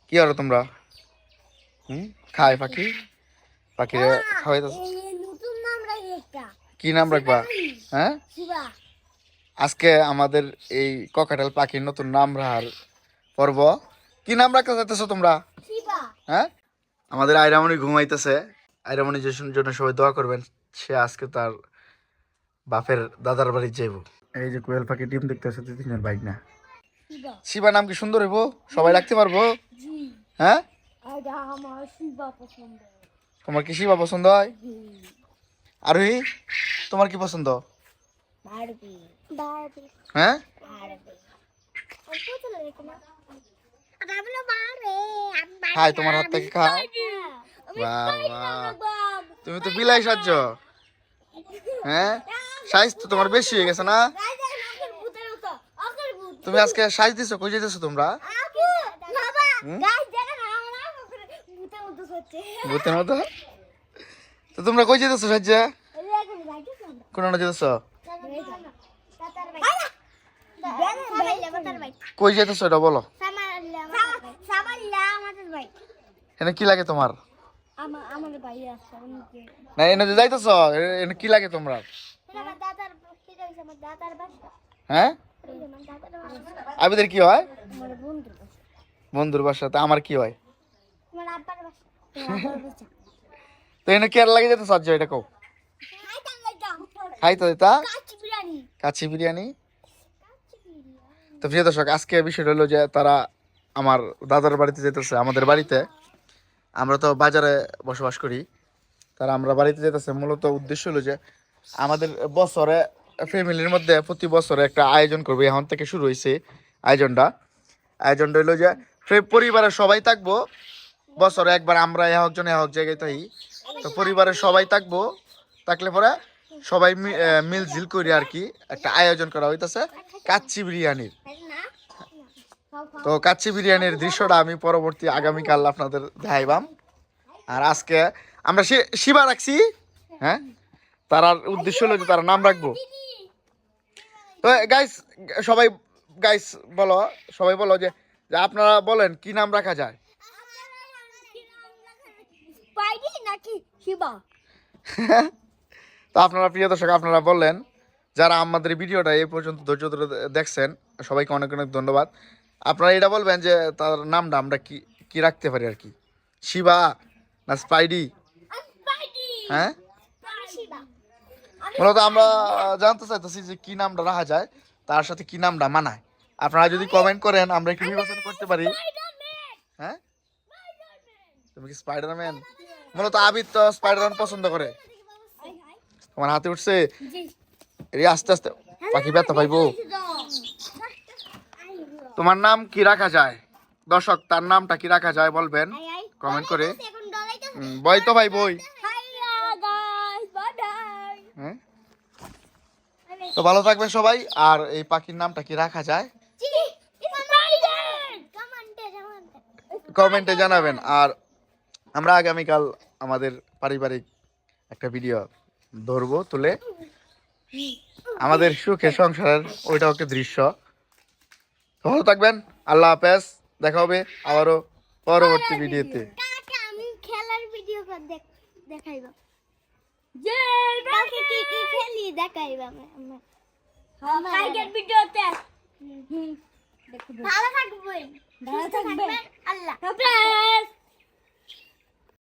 কি করো তোমরা? খায় পাখি? পাখিরে খাওয়াইতেছ? কি নাম রাখবা? হ্যাঁ, আজকে আমাদের এই ককাটেল পাখির নতুন নাম রাখার পর্ব। কি নাম রাখতে চাইতেছো তোমরা? হ্যাঁ, আমাদের আইরামণি ঘুমাইতেছে। আইরামণির জন্য সবাই দোয়া করবেন। সে আজকে তার বাপের দাদার বাড়ি যাইব। এই যে কোয়েল পাখি টিম দেখতেছে, দুই তিনজন বাইক না। শিবা নাম কি সুন্দর হইব? সবাই রাখতে পারবো? হ্যাঁ, তোমার কি শিবা পছন্দ হয়? আরোহী, তোমার কি পছন্দ? হ্যাঁ, খাই তোমার হাত থেকে খাও। বাবা, তুমি তো বিলাই সাজ্জ। হ্যাঁ, সাইজ তো তোমার বেশি হয়ে গেছে না? তুমি আজকে সাইজ দিছো, কই যেতেছো তোমরা? ভূতের মতো? তো তোমরা কই যেতেছো সাজ্জা? কোনটা যেতেছো? কই যেতেছো এটা বলো। এনে কি লাগে তোমার? না, এনে যে যাইতেছো, এনে কি লাগে তোমরা? হ্যাঁ, আবিদের কি হয়? বন্ধুর বাসাতে। আমার কি হয়? তো এনে কি আর লাগে যেতে সাহায্য, এটা কও। খাইতো এটা কাচ্চি বিরিয়ানি। তো প্রিয় দর্শক, আজকে বিষয়টা হলো যে তারা আমার দাদার বাড়িতে যেতেছে, আমাদের বাড়িতে। আমরা তো বাজারে বসবাস করি, তারা আমরা বাড়িতে যেতেছে। মূলত উদ্দেশ্য হলো যে আমাদের বছরে ফ্যামিলির মধ্যে প্রতি বছরে একটা আয়োজন করবে। এখন থেকে শুরু হয়েছে আয়োজনটা হলো যে পরিবারের সবাই থাকবো। বছরে একবার আমরা একজন এক জায়গায় থাকি, তো পরিবারের সবাই থাকবো। থাকলে পরে সবাই মিলঝিল করে আর কি একটা আয়োজন করা হইতেছে কাচ্চি বিরিয়ানির। তো কাচ্চি বিরিয়ানির দৃশ্যটা আমি পরবর্তী আগামীকাল আপনাদের দেখাইবাম। আর আজকে আমরা শিবা রাখছি। হ্যাঁ, তার উদ্দেশ্য হলো যে তারা নাম রাখবো। তো গাইস, সবাই গাইস বলো, সবাই বলো যে আপনারা বলেন কি নাম রাখা যায়। তো আপনারা প্রিয় দর্শক, আপনারা বললেন যারা আমাদের ভিডিওটা এই পর্যন্ত ধৈর্য ধরে দেখছেন, সবাইকে অনেক অনেক ধন্যবাদ। আপনারা এটা বলবেন যে তার নামটা আমরা কি কি রাখতে পারি আর কি। শিবা না স্পাইডি? হ্যাঁ, মূলত আমরা জানতে চাইতেছি যে কি নামটা রাখা যায়, তার সাথে কি নামটা মানায়। আপনারা যদি কমেন্ট করেন আমরা একটু বিবেচনা করতে পারি। হ্যাঁ, তুমি কি স্পাইডারম্যান? মূলত আবিদ তো স্পাইডারম্যান পছন্দ করে। তোমার হাতে উঠছে, আস্তে আস্তে পাখি ব্যথা পাইবো। তোমার নাম কি রাখা যায়? দর্শক, তার নামটা কি রাখা যায় বলবেন কমেন্ট করে। বই তো ভাই বই। হ্যাঁ, তো ভালো থাকবেন সবাই। আর এই পাখির নামটা কি রাখা যায় কমেন্টে জানাবেন। আর আমরা আগামীকাল আমাদের পারিবারিক একটা ভিডিও ধরবো তুলে, আমাদের সুখে সংসারের ওইটাও একটা দৃশ্য। ভালো থাকবেন, আল্লাহ হাফেজ। দেখা হবে আবারও পরবর্তী ভিডিওতে। আমি খেলার ভিডিও দেখাইবা, যে কালকে কি কি খেলি দেখাইবা। আমরা কালকের ভিডিওতে ভালো থাকবেন, ভালো থাকবেন, আল্লাহ হাফেজ।